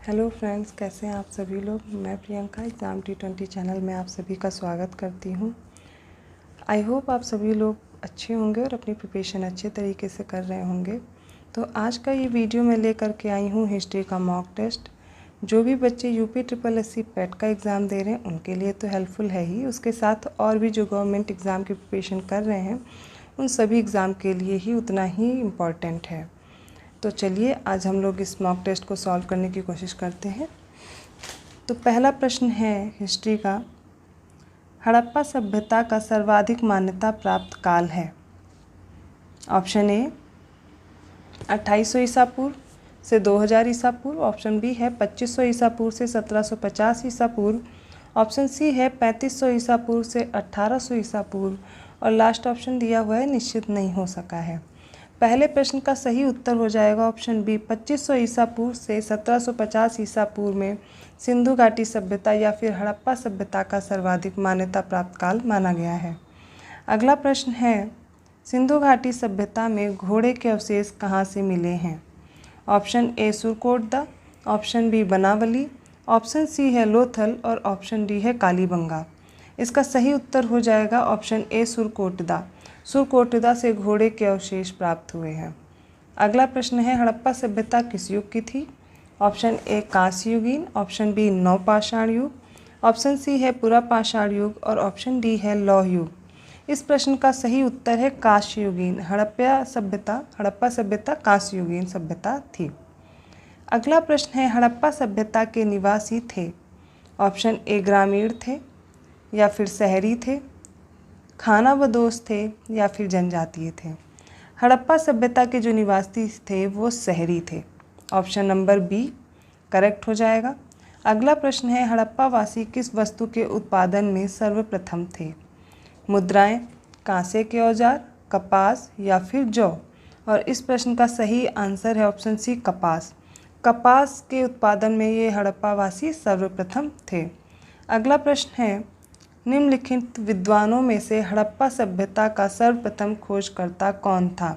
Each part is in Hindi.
हेलो फ्रेंड्स, कैसे हैं आप सभी लोग। मैं प्रियंका एग्ज़ाम T20 चैनल में आप सभी का स्वागत करती हूं। आई होप आप सभी लोग अच्छे होंगे और अपनी प्रिपरेशन अच्छे तरीके से कर रहे होंगे। तो आज का ये वीडियो मैं लेकर के आई हूं हिस्ट्री का मॉक टेस्ट। जो भी बच्चे UPSSC पेट का एग्ज़ाम दे रहे हैं उनके लिए तो हेल्पफुल है ही, उसके साथ और भी जो गवर्नमेंट एग्ज़ाम की प्रिपरेशन कर रहे हैं उन सभी एग्ज़ाम के लिए ही उतना ही इम्पॉर्टेंट है। तो चलिए आज हम लोग इस मॉक टेस्ट को सॉल्व करने की कोशिश करते हैं। तो पहला प्रश्न है हिस्ट्री का, हड़प्पा सभ्यता का सर्वाधिक मान्यता प्राप्त काल है। ऑप्शन ए 2800 ईसा पूर्व से 2000 ईसा पूर्व, ऑप्शन बी है 2500 ईसा पूर्व से 1750 ईसा पूर्व, ऑप्शन सी है 3500 ईसा पूर्व से 1800 ईसा पूर्व और लास्ट ऑप्शन दिया हुआ है निश्चित नहीं हो सका है। पहले प्रश्न का सही उत्तर हो जाएगा ऑप्शन बी 2500 ईसा पूर्व से 1750 ईसा पूर्व में सिंधु घाटी सभ्यता या फिर हड़प्पा सभ्यता का सर्वाधिक मान्यता प्राप्त काल माना गया है। अगला प्रश्न है, सिंधु घाटी सभ्यता में घोड़े के अवशेष कहाँ से मिले हैं। Option A Surkotada, option B Banawali, option C है लोथल और ऑप्शन डी है कालीबंगा। इसका सही उत्तर हो जाएगा ऑप्शन ए सुरकोटदा। सुरकोटदा से घोड़े के अवशेष प्राप्त हुए हैं। अगला प्रश्न है, हड़प्पा सभ्यता किस युग की थी। ऑप्शन ए कांस्य युगीन, ऑप्शन बी नवपाषाण युग, ऑप्शन सी है पुरापाषाण युग और ऑप्शन डी है लौह युग। इस प्रश्न का सही उत्तर है कांस्य युगीन। हड़प्पा सभ्यता कांस्य युगीन सभ्यता थी। अगला प्रश्न है, हड़प्पा सभ्यता के निवासी थे। ऑप्शन ए ग्रामीण थे या फिर शहरी थे, खानाबदोश थे या फिर जनजातीय थे। हड़प्पा सभ्यता के जो निवासी थे वो शहरी थे। ऑप्शन नंबर बी करेक्ट हो जाएगा। अगला प्रश्न है, हड़प्पा वासी किस वस्तु के उत्पादन में सर्वप्रथम थे। मुद्राएं, कांसे के औजार, कपास या फिर जौ। और इस प्रश्न का सही आंसर है ऑप्शन सी कपास। कपास के उत्पादन में ये हड़प्पा वासी सर्वप्रथम थे। अगला प्रश्न है, निम्नलिखित विद्वानों में से हड़प्पा सभ्यता का सर्वप्रथम खोजकर्ता कौन था।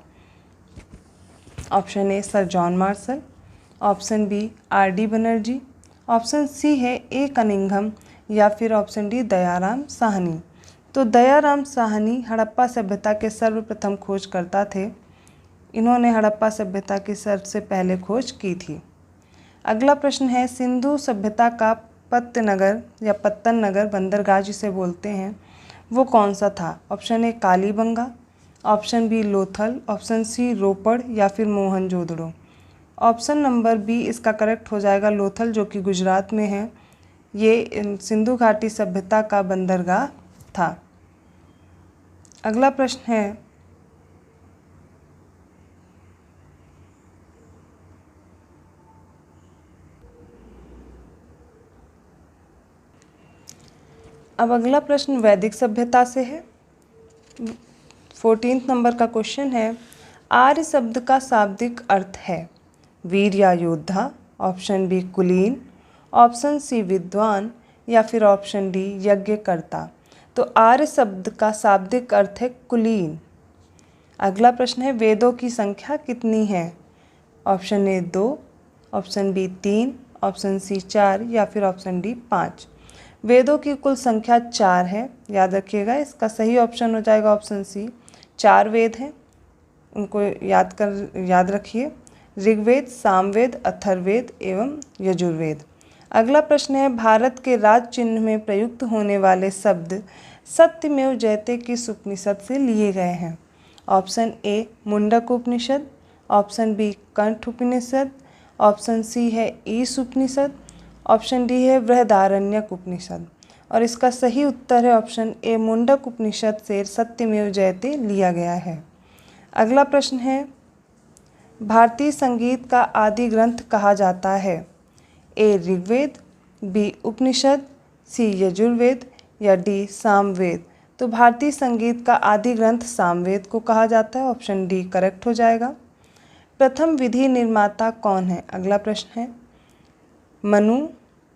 Option A sir John Marshall, option B RD Banerjee, option C है ए कनिंघम या फिर ऑप्शन डी दयाराम साहनी। तो दयाराम साहनी हड़प्पा सभ्यता के सर्वप्रथम खोजकर्ता थे। इन्होंने हड़प्पा सभ्यता की सबसे पहले खोज की थी। अगला प्रश्न है, सिंधु सभ्यता का पत्तनगर या पत्तन नगर बंदरगाह जिसे बोलते हैं वो कौन सा था। Option A Kalibangan, option B Lothal, option C Ropar या फिर मोहनजोदड़ो। ऑप्शन नंबर बी इसका करेक्ट हो जाएगा लोथल, जो कि गुजरात में है। ये सिंधु घाटी सभ्यता का बंदरगाह था। अगला प्रश्न है, अब अगला प्रश्न वैदिक सभ्यता से है। 14 नंबर का क्वेश्चन है, आर्य शब्द का शाब्दिक अर्थ है वीर या योद्धा, ऑप्शन बी कुलीन, ऑप्शन सी विद्वान या फिर ऑप्शन डी यज्ञकर्ता। तो आर्य शब्द का शाब्दिक अर्थ है कुलीन। अगला प्रश्न है, वेदों की संख्या कितनी है। Option A 2, option B 3, option C 4 या फिर ऑप्शन डी 5। वेदों की कुल संख्या 4 है, याद रखिएगा। इसका सही ऑप्शन हो जाएगा ऑप्शन सी। 4 वेद हैं, उनको याद रखिए। ऋग्वेद, सामवेद, अथर्ववेद एवं यजुर्वेद। अगला प्रश्न है, भारत के राज चिन्ह में प्रयुक्त होने वाले शब्द सत्यमेव जयते किस उपनिषद से लिए गए हैं। Option A Mundaka Upanishad, option B Kanth Upanishad, option C है ईश उपनिषद, ऑप्शन डी है बृहदारण्यक उपनिषद। और इसका सही उत्तर है ऑप्शन ए मुंडक उपनिषद से सत्यमेव जयते लिया गया है। अगला प्रश्न है, भारतीय संगीत का आदि ग्रंथ कहा जाता है। ए ऋग्वेद, बी उपनिषद, सी यजुर्वेद या डी सामवेद। तो भारतीय संगीत का आदि ग्रंथ सामवेद को कहा जाता है। ऑप्शन डी करेक्ट हो जाएगा। प्रथम विधि निर्माता कौन है। अगला प्रश्न है, मनु,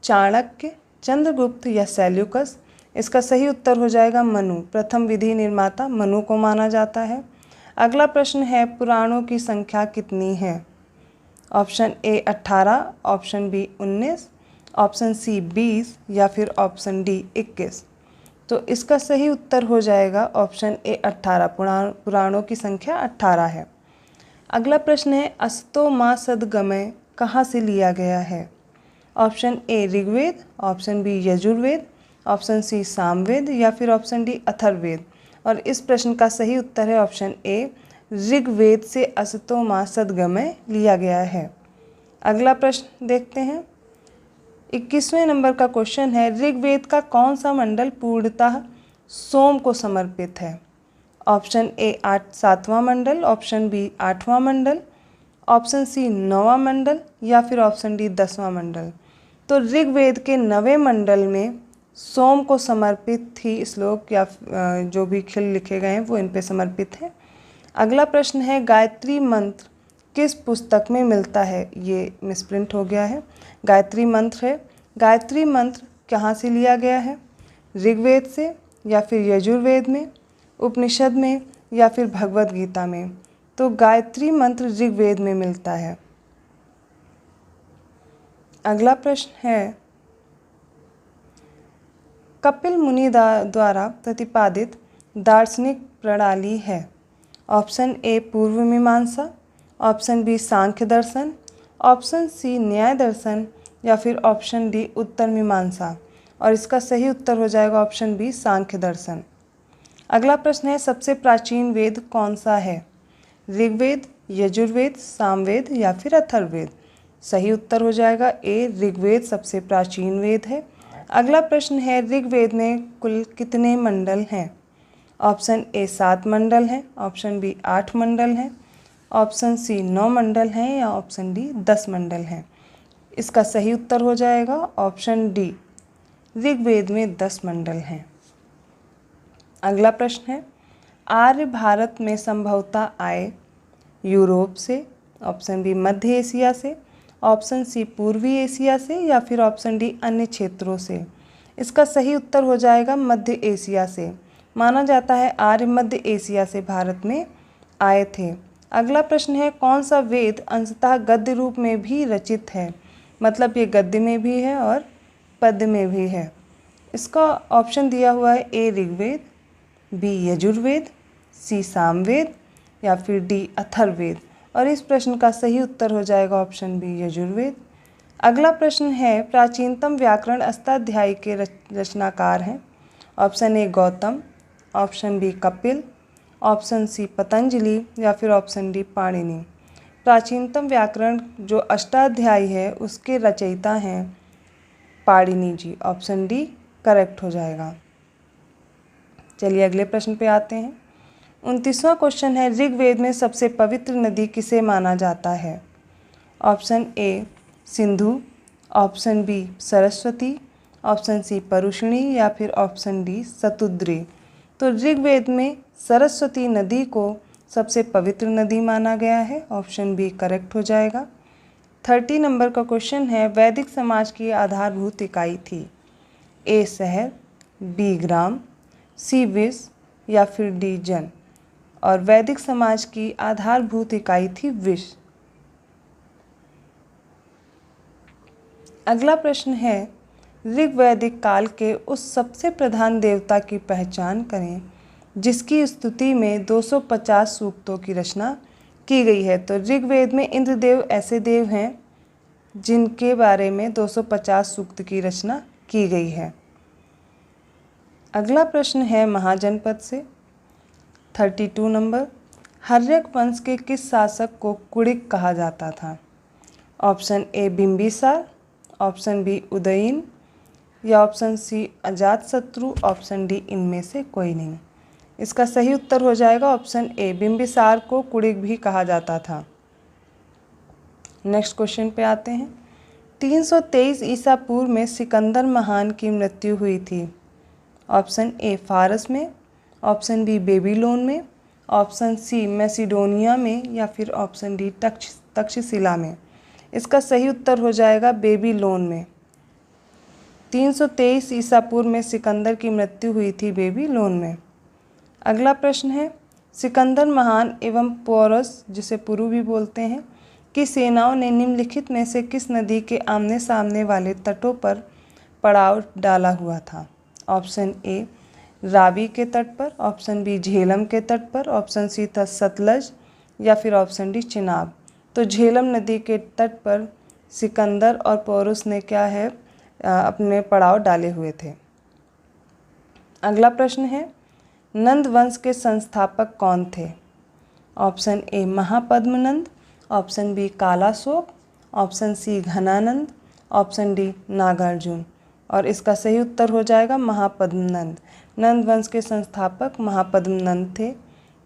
चाणक्य, चंद्रगुप्त या सेल्यूकस। इसका सही उत्तर हो जाएगा मनु। प्रथम विधि निर्माता मनु को माना जाता है। अगला प्रश्न है, पुराणों की संख्या कितनी है। Option A 18, option B 19, option C 20 या फिर ऑप्शन डी 21। तो इसका सही उत्तर हो जाएगा ऑप्शन ए 18। पुराणों की संख्या 18 है। अगला प्रश्न है अस्तो मा सद्गमय कहाँ से लिया गया है? Option A Rigveda, option B Yajurveda, option C Samaveda या फिर ऑप्शन डी अथर्ववेद। और इस प्रश्न का सही उत्तर है ऑप्शन ए ऋग्वेद से अस्तो मा सद्गमय लिया गया है। अगला प्रश्न देखते हैं। 21वें नंबर का क्वेश्चन है ऋग्वेद का कौन सा मंडल पूर्णतः सोम को समर्पित है? ऑप्शन ए 7वां मंडल, ऑप्शन बी 8वां मंडल, ऑप्शन सी 9वां मंडल या फिर ऑप्शन डी 10वां मंडल। तो ऋग्वेद के 9वें मंडल में सोम को समर्पित ही श्लोक या जो भी खिल लिखे गए हैं वो इन पे समर्पित हैं। अगला प्रश्न है गायत्री मंत्र किस पुस्तक में मिलता है? ये मिसप्रिंट हो गया है। गायत्री मंत्र है। गायत्री मंत्र कहाँ से लिया गया है? ऋग्वेद से या फिर यजुर्वेद में, उपनिषद में या फिर भगवद गीता में। तो गायत्री मंत्र ऋग्वेद में मिलता है। अगला प्रश्न है कपिल मुनि द्वारा प्रतिपादित दार्शनिक प्रणाली है? ऑप्शन ए पूर्व मीमांसा, ऑप्शन बी सांख्य दर्शन, ऑप्शन सी न्याय दर्शन या फिर ऑप्शन डी उत्तर मीमांसा। और इसका सही उत्तर हो जाएगा ऑप्शन बी सांख्य दर्शन। अगला प्रश्न है सबसे प्राचीन वेद कौन सा है? ऋग्वेद, यजुर्वेद, सामवेद या फिर अथर्ववेद। सही उत्तर हो जाएगा ए ऋग्वेद सबसे प्राचीन वेद है। अगला प्रश्न है ऋग्वेद में कुल कितने मंडल हैं? ऑप्शन ए 7 मंडल हैं, ऑप्शन बी 8 मंडल हैं, ऑप्शन सी 9 मंडल हैं या ऑप्शन डी 10 मंडल हैं। इसका सही उत्तर हो जाएगा ऑप्शन डी ऋग्वेद में 10 मंडल हैं। अगला प्रश्न है आर्य भारत में संभवतः आए यूरोप से, ऑप्शन बी मध्य एशिया से, ऑप्शन सी पूर्वी एशिया से या फिर ऑप्शन डी अन्य क्षेत्रों से। इसका सही उत्तर हो जाएगा मध्य एशिया से। माना जाता है आर्य मध्य एशिया से भारत में आए थे। अगला प्रश्न है कौन सा वेद अंशतः गद्य रूप में भी रचित है? मतलब ये गद्य में भी है और पद्य में भी है। इसका ऑप्शन दिया हुआ है ए ऋग्वेद, बी यजुर्वेद, सी सामवेद या फिर डी अथर्ववेद। और इस प्रश्न का सही उत्तर हो जाएगा ऑप्शन बी यजुर्वेद। अगला प्रश्न है प्राचीनतम व्याकरण अष्टाध्यायी के रचनाकार हैं? Option A Gautam, option B Kapil, option C Patanjali या फिर ऑप्शन डी पाणिनि। प्राचीनतम व्याकरण जो अष्टाध्यायी है उसके रचयिता हैं पाणिनि जी। ऑप्शन डी करेक्ट हो जाएगा। चलिए अगले प्रश्न पे आते हैं। 29वां क्वेश्चन है ऋग्वेद में सबसे पवित्र नदी किसे माना जाता है? Option A Sindhu, option B Saraswati, option C Parushni या फिर ऑप्शन डी सतुद्री। तो ऋग्वेद में सरस्वती नदी को सबसे पवित्र नदी माना गया है। ऑप्शन बी करेक्ट हो जाएगा। 30 नंबर का क्वेश्चन है वैदिक समाज की आधारभूत इकाई थी? ए शहर, बी ग्राम, सी विश्व या फिर डी जन। और वैदिक समाज की आधारभूत इकाई थी विश्व। अगला प्रश्न है ऋग्वैदिक काल के उस सबसे प्रधान देवता की पहचान करें जिसकी स्तुति में 250 सूक्तों की रचना की गई है। तो ऋग्वेद में इंद्रदेव ऐसे देव हैं जिनके बारे में 250 सूक्त की रचना की गई है। अगला प्रश्न है महाजनपद से 32 नंबर। हर्यक वंश के किस शासक को कुणिक कहा जाता था? Option A Bimbisara, option B Udayan या option C Ajatashatru, option D इनमें से कोई नहीं। इसका सही उत्तर हो जाएगा ऑप्शन ए बिंबिसार को कुणिक भी कहा जाता था। नेक्स्ट क्वेश्चन पे आते हैं। 323 ईसा पूर्व में सिकंदर महान की मृत्यु हुई थी? ऑप्शन ए फारस में, ऑप्शन बी बेबीलोन में, ऑप्शन सी मैसिडोनिया में या फिर ऑप्शन डी तक्षशिला में। इसका सही उत्तर हो जाएगा बेबीलोन में। 323 ईसा पूर्व में सिकंदर की मृत्यु हुई थी बेबीलोन में। अगला प्रश्न है सिकंदर महान एवं पोरस जिसे पुरु भी बोलते हैं कि सेनाओं ने निम्नलिखित में से किस नदी के आमने सामने वाले तटों पर पड़ाव डाला हुआ था? ऑप्शन ए रावी के तट पर, ऑप्शन बी झेलम के तट पर, ऑप्शन सी था सतलज, या फिर ऑप्शन डी चिनाब। तो झेलम नदी के तट पर सिकंदर और पोरुस ने क्या है अपने पड़ाव डाले हुए थे। अगला प्रश्न है, नंद वंश के संस्थापक कौन थे? Option A Mahapadmananda, option B Kalashoka, option C Ghanananda, option D Nagarjuna. और इसका सही उत्तर हो जाएगा महापद्मनंद। नंद वंश के संस्थापक महापद्मनंद थे।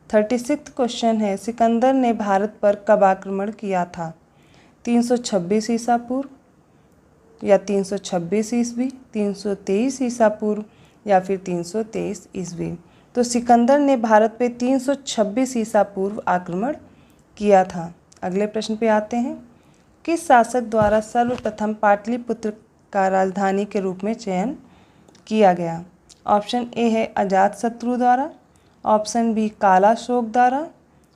36वां क्वेश्चन है, सिकंदर ने भारत पर कब आक्रमण किया था? 326 ईसा पूर्व या 326 ईस्वी, 323 ईसा पूर्व या फिर 323 ईस्वी। तो सिकंदर ने भारत पे 326 ईसा पूर्व आक्रमण किया था। अगले प्रश्न पे आते हैं, किस शासक द्वारा सर्वप्रथम पाटलिपुत्र का राजधानी के रूप में चयन किया गया? ऑप्शन ए है अजातशत्रु द्वारा, ऑप्शन बी कालाशोक द्वारा,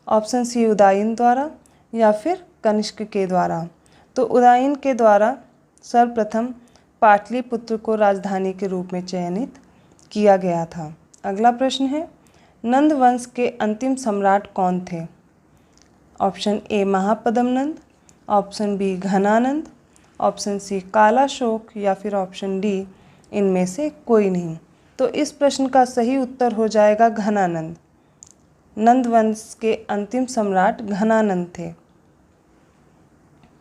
ऑप्शन सी उदयन द्वारा या फिर कनिष्क के द्वारा। तो उदयन के द्वारा सर्वप्रथम पाटलिपुत्र को राजधानी के रूप में चयनित किया गया था। अगला प्रश्न है, नंद वंश के अंतिम सम्राट कौन थे? Option A Mahapadmananda, option B Ghanananda, option C Kalashoka या फिर ऑप्शन डी इनमें से कोई नहीं। तो इस प्रश्न का सही उत्तर हो जाएगा घनानंद। नंद वंश के अंतिम सम्राट घनानंद थे।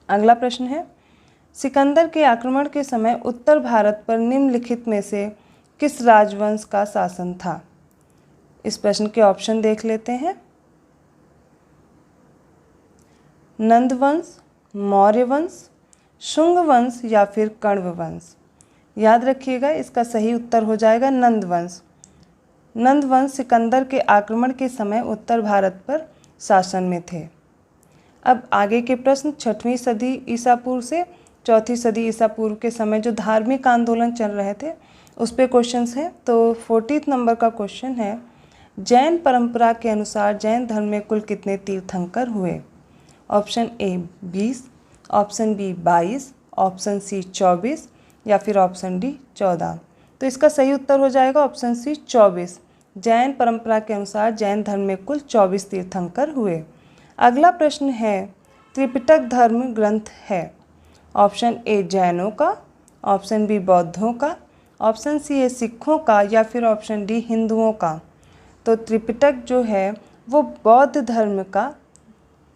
अगला प्रश्न है, सिकंदर के आक्रमण के समय उत्तर भारत पर निम्नलिखित में से किस राजवंश का शासन था? इस प्रश्न के ऑप्शन देख लेते हैं। नंद वंश, मौर्य वंश, शुंग वंश या फिर कण्व वंश। याद रखिएगा, इसका सही उत्तर हो जाएगा नंद वंश। नंद वंश सिकंदर के आक्रमण के समय उत्तर भारत पर शासन में थे। अब आगे के प्रश्न 6वीं सदी ईसा पूर्व से 4वीं सदी ईसा पूर्व के समय जो धार्मिक आंदोलन चल रहे थे उस पे क्वेश्चंस हैं। तो 40 नंबर का क्वेश्चन है, जैन परंपरा के अनुसार जैन धर्म में कुल कितने तीर्थंकर हुए? Option A 20, option B 22, option C 24 या फिर ऑप्शन डी 14। तो इसका सही उत्तर हो जाएगा ऑप्शन सी 24। जैन परंपरा के अनुसार जैन धर्म में कुल 24 तीर्थंकर हुए। अगला प्रश्न है, त्रिपिटक धर्म ग्रंथ है? ऑप्शन ए जैनों का, ऑप्शन बी बौद्धों का, ऑप्शन सी है सिखों का या फिर ऑप्शन डी हिंदुओं का। तो त्रिपिटक जो है वो बौद्ध धर्म का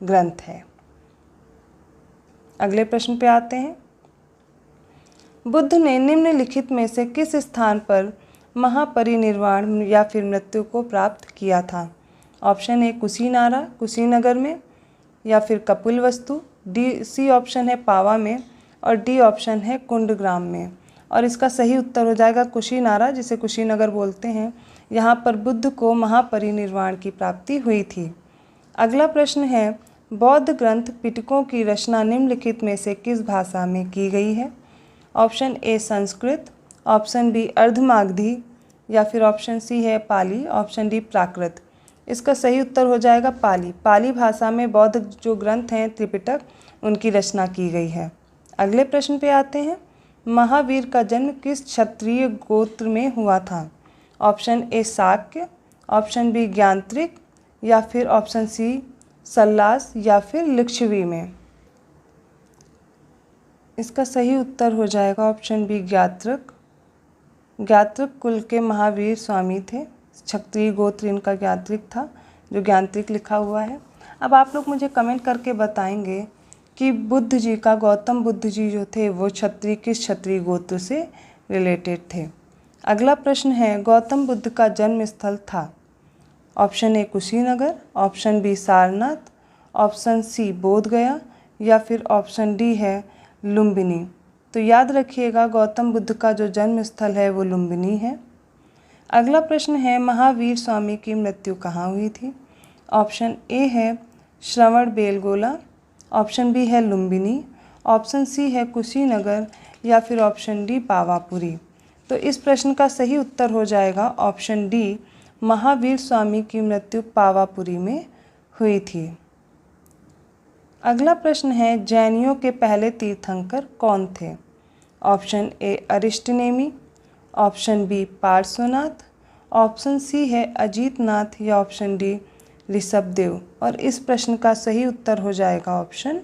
ग्रंथ है। अगले प्रश्न पे आते हैं, बुद्ध ने निम्नलिखित में से किस स्थान पर महापरिनिर्वाण या फिर मृत्यु को प्राप्त किया था? ऑप्शन ए कुशीनारा कुशीनगर में, या फिर कपिलवस्तु, सी ऑप्शन है पावा में, और डी ऑप्शन है कुंडग्राम में। और इसका सही उत्तर हो जाएगा कुशीनारा, जिसे कुशीनगर बोलते हैं। यहाँ पर बुद्ध को महापरिनिर्वाण की प्राप्ति हुई थी। अगला प्रश्न है, बौद्ध ग्रंथ पिटकों की रचना निम्नलिखित में से किस भाषा में की गई है? Option A Sanskrit, option B Ardhamagadhi या फिर ऑप्शन सी है पाली, ऑप्शन डी प्राकृत। इसका सही उत्तर हो जाएगा पाली। पाली भाषा में बौद्ध जो ग्रंथ हैं त्रिपिटक उनकी रचना की गई है। अगले प्रश्न पे आते हैं, महावीर का जन्म किस क्षत्रिय गोत्र में हुआ था? Option A Shakya, option B Jnatrika या फिर ऑप्शन सी सल्लास या फिर लिच्छवी में। इसका सही उत्तर हो जाएगा ऑप्शन बी ज्ञात्रक। ज्ञात्रक कुल के महावीर स्वामी थे, क्षत्रिय गोत्र इनका ज्ञात्रिक था, जो ज्ञात्रिक लिखा हुआ है। अब आप लोग मुझे कमेंट करके बताएंगे कि बुद्ध जी का, गौतम बुद्ध जी जो थे वो किस क्षत्रिय गोत्र से रिलेटेड थे। अगला प्रश्न है, गौतम बुद्ध का जन्म स्थल था? Option A Kushinagar, option B Sarnath, option C Bodhgaya या फिर ऑप्शन डी है लुम्बिनी। तो याद रखिएगा, गौतम बुद्ध का जो जन्म स्थल है वो लुम्बिनी है। अगला प्रश्न है, महावीर स्वामी की मृत्यु कहाँ हुई थी? ऑप्शन ए है श्रवण बेलगोला, ऑप्शन बी है लुम्बिनी, ऑप्शन सी है कुशीनगर या फिर ऑप्शन डी पावापुरी। तो इस प्रश्न का सही उत्तर हो जाएगा ऑप्शन डी, महावीर स्वामी की मृत्यु पावापुरी में हुई थी। अगला प्रश्न है, जैनियों के पहले तीर्थंकर कौन थे? Option A Arishtanemi, option B Parshvanath, option C है अजीतनाथ या ऑप्शन डी ऋषभदेव। और इस प्रश्न का सही उत्तर हो जाएगा ऑप्शन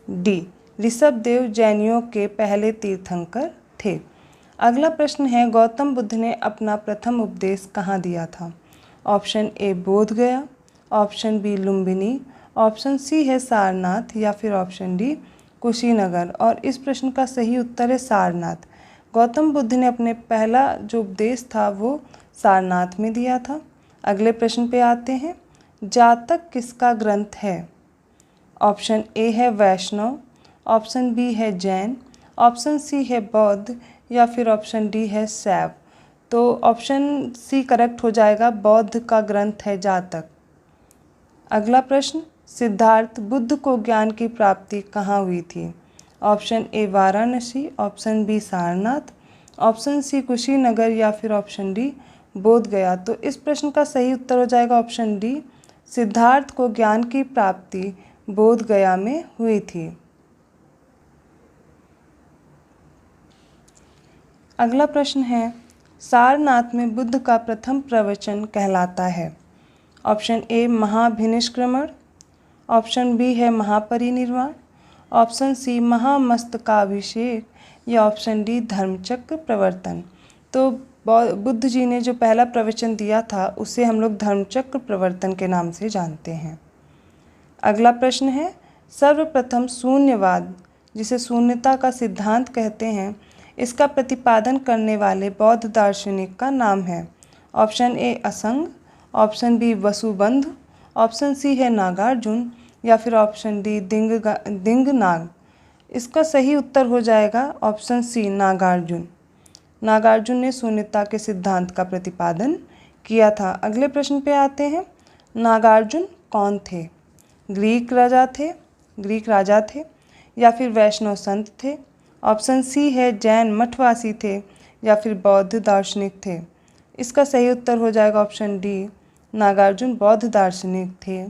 डी, ऋषभदेव जैनियों के पहले तीर्थंकर थे। अगला प्रश्न है, गौतम बुद्ध ने अपना प्रथम उपदेश कहाँ दिया था? Option A Bodh Gaya, option B Lumbini, option C है सारनाथ या फिर ऑप्शन डी कुशीनगर। और इस प्रश्न का सही उत्तर है सारनाथ। गौतम बुद्ध ने अपने पहला जो उपदेश था वो सारनाथ में दिया था। अगले प्रश्न पे आते हैं, जातक किसका ग्रंथ है? ऑप्शन ए है वैष्णव, ऑप्शन बी है जैन, ऑप्शन सी है बौद्ध या फिर ऑप्शन डी है शैव। तो ऑप्शन सी करेक्ट हो जाएगा, बौद्ध का ग्रंथ है जातक। अगला प्रश्न, सिद्धार्थ बुद्ध को ज्ञान की प्राप्ति कहाँ हुई थी? Option A Varanasi, option B Sarnath, option C Kushinagar या फिर ऑप्शन डी बोध गया। तो इस प्रश्न का सही उत्तर हो जाएगा ऑप्शन डी, सिद्धार्थ को ज्ञान की प्राप्ति बोध गया में हुई थी। अगला प्रश्न है, सारनाथ में बुद्ध का प्रथम प्रवचन कहलाता है? ऑप्शन ए महाभिनिष्क्रमण, ऑप्शन बी है महापरिनिर्वाण, ऑप्शन सी महामस्तकाभिषेक या ऑप्शन डी धर्मचक्र प्रवर्तन। तो बुद्ध जी ने जो पहला प्रवचन दिया था उसे हम लोग धर्मचक्र प्रवर्तन के नाम से जानते हैं। अगला प्रश्न है, सर्वप्रथम शून्यवाद, जिसे शून्यता का सिद्धांत कहते हैं, इसका प्रतिपादन करने वाले बौद्ध दार्शनिक का नाम है? ऑप्शन ए असंग, option B Vasubandhu, option C है नागार्जुन या फिर ऑप्शन डी दिंगनाग। इसका सही उत्तर हो जाएगा ऑप्शन सी नागार्जुन। नागार्जुन ने शून्यता के सिद्धांत का प्रतिपादन किया था। अगले प्रश्न पे आते हैं, नागार्जुन कौन थे? ग्रीक राजा थे या फिर वैष्णव संत थे? ऑप्शन सी है जैन मठवासी थे या फिर बौद्ध दार्शनिक थे? इसका सही उत्तर हो जाएगा ऑप्शन डी, नागार्जुन बौद्ध दार्शनिक थे।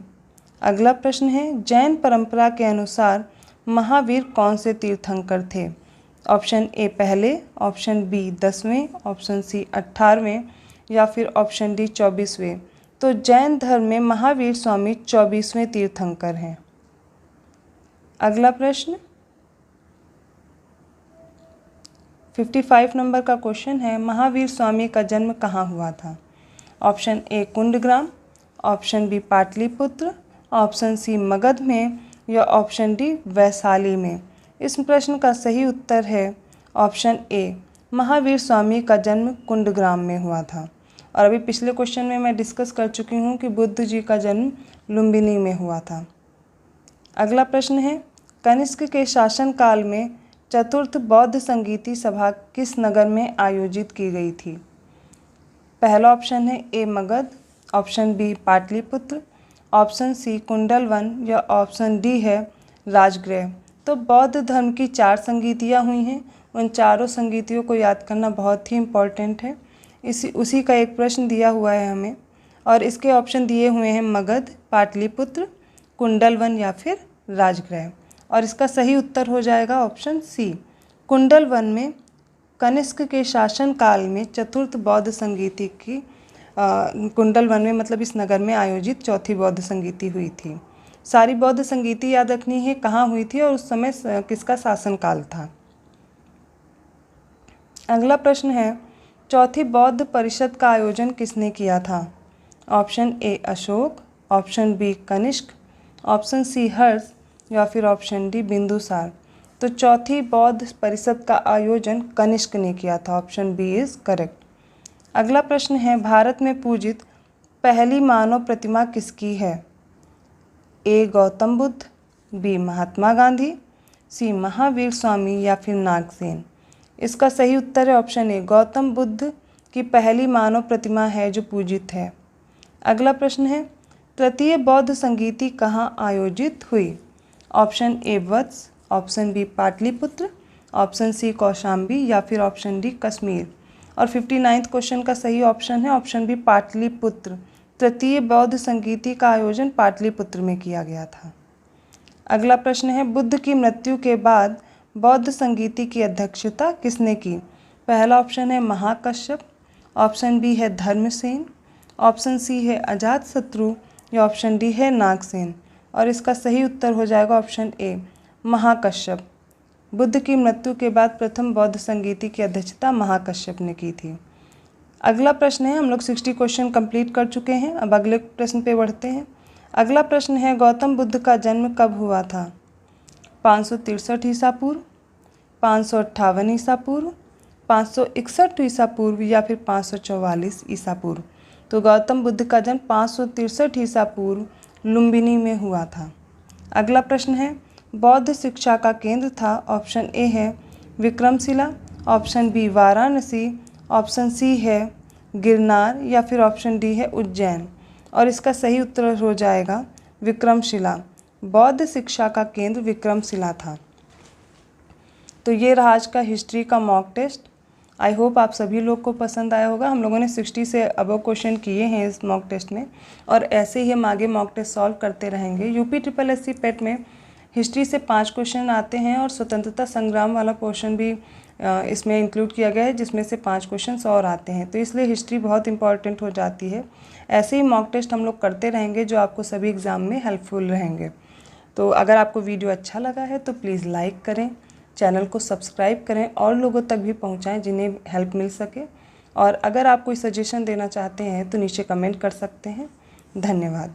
अगला प्रश्न है, जैन परंपरा के अनुसार महावीर कौन से तीर्थंकर थे? ऑप्शन ए पहले, ऑप्शन बी 10वें, ऑप्शन सी 18वें या फिर ऑप्शन डी 24वें। तो जैन धर्म में महावीर स्वामी 24वें तीर्थंकर हैं। अगला प्रश्न 55 नंबर का क्वेश्चन है, महावीर स्वामी का जन्म कहाँ हुआ था? Option A Kundagram, option B Pataliputra, option C Magadh में या ऑप्शन डी वैशाली में। इस प्रश्न का सही उत्तर है ऑप्शन ए, महावीर स्वामी का जन्म कुंडग्राम में हुआ था। और अभी पिछले क्वेश्चन में मैं डिस्कस कर चुकी हूँ कि बुद्ध जी का जन्म लुम्बिनी में हुआ था। अगला प्रश्न है, कनिष्क के शासनकाल में चतुर्थ बौद्ध संगीति सभा किस नगर में आयोजित की गई थी? पहला ऑप्शन है A Magadha, option B Pataliputra, option C Kundalvan या ऑप्शन डी है राजगृह। तो बौद्ध धर्म की 4 संगीतियाँ हुई हैं, उन चारों संगीतियों को याद करना बहुत ही इम्पॉर्टेंट है। उसी का एक प्रश्न दिया हुआ है हमें और इसके ऑप्शन दिए हुए हैं मगध, पाटलिपुत्र, कुंडलवन या फिर राजगृह। और इसका सही उत्तर हो जाएगा ऑप्शन सी, कुंडलवन में कनिष्क के शासनकाल में चतुर्थ बौद्ध संगीति की कुंडलवन में मतलब इस नगर में आयोजित चौथी बौद्ध संगीति हुई थी। सारी बौद्ध संगीति याद रखनी है कहाँ हुई थी और उस समय किसका शासनकाल था। अगला प्रश्न है, चौथी बौद्ध परिषद का आयोजन किसने किया था? Option A Ashoka, option B Kanishka, option C Harsha या फिर ऑप्शन डी बिंदुसार। तो चौथी बौद्ध परिषद का आयोजन कनिष्क ने किया था। Option B is correct. अगला प्रश्न है, भारत में पूजित पहली मानव प्रतिमा किसकी है? ए गौतम बुद्ध, बी महात्मा गांधी, सी महावीर स्वामी या फिर नागसेन। इसका सही उत्तर है ऑप्शन ए, गौतम बुद्ध की पहली मानव प्रतिमा है जो पूजित है। अगला प्रश्न है, तृतीय बौद्ध संगीति कहाँ आयोजित हुई? Option A Vatsa, option B Pataliputra, option C Kaushambi या फिर ऑप्शन डी कश्मीर। और 59वां क्वेश्चन का सही ऑप्शन है ऑप्शन बी पाटलिपुत्र। तृतीय बौद्ध संगीति का आयोजन पाटलिपुत्र में किया गया था। अगला प्रश्न है, बुद्ध की मृत्यु के बाद बौद्ध संगीति की अध्यक्षता किसने की? पहला ऑप्शन है महाकश्यप, ऑप्शन बी है धर्मसेन, ऑप्शन सी है अजातशत्रु या ऑप्शन डी है नागसेन। और इसका सही उत्तर हो जाएगा ऑप्शन ए महाकश्यप। बुद्ध की मृत्यु के बाद प्रथम बौद्ध संगीति की अध्यक्षता महाकश्यप ने की थी। अगला प्रश्न है, हम लोग 60 क्वेश्चन कंप्लीट कर चुके हैं। अब अगले प्रश्न पे बढ़ते हैं। अगला प्रश्न है, गौतम बुद्ध का जन्म कब हुआ था? 563 ईसा पूर्व, 558 ईसा पूर्व, 561 ईसा पूर्व या फिर 544 ईसा पूर्व। तो गौतम बुद्ध का जन्म 563 ईसा पूर्व लुम्बिनी में हुआ था। अगला प्रश्न है, बौद्ध शिक्षा का केंद्र था? ऑप्शन ए है Vikramshila, option B Varanasi, option C है गिरनार या फिर ऑप्शन डी है उज्जैन। और इसका सही उत्तर हो जाएगा विक्रमशिला। बौद्ध शिक्षा का केंद्र विक्रमशिला था। तो ये रहा आज का हिस्ट्री का मॉक टेस्ट। आई होप आप सभी लोग को पसंद आया होगा। हम लोगों ने 60 से अबव क्वेश्चन किए हैं इस मॉक टेस्ट में और ऐसे ही हम आगे मॉक टेस्ट सॉल्व करते रहेंगे। यूपी SSSC पेट में हिस्ट्री से 5 क्वेश्चन आते हैं और स्वतंत्रता संग्राम वाला पोर्शन भी इसमें इंक्लूड किया गया है, जिसमें से 5 क्वेश्चन और आते हैं। तो इसलिए हिस्ट्री बहुत इंपॉर्टेंट हो जाती है। ऐसे ही मॉक टेस्ट हम लोग करते रहेंगे जो आपको सभी एग्ज़ाम में हेल्पफुल रहेंगे। तो अगर आपको वीडियो अच्छा लगा है तो प्लीज़ लाइक करें, चैनल को सब्सक्राइब करें और लोगों तक भी पहुंचाएं जिन्हें हेल्प मिल सके। और अगर आप कोई सजेशन देना चाहते हैं तो नीचे कमेंट कर सकते हैं। धन्यवाद।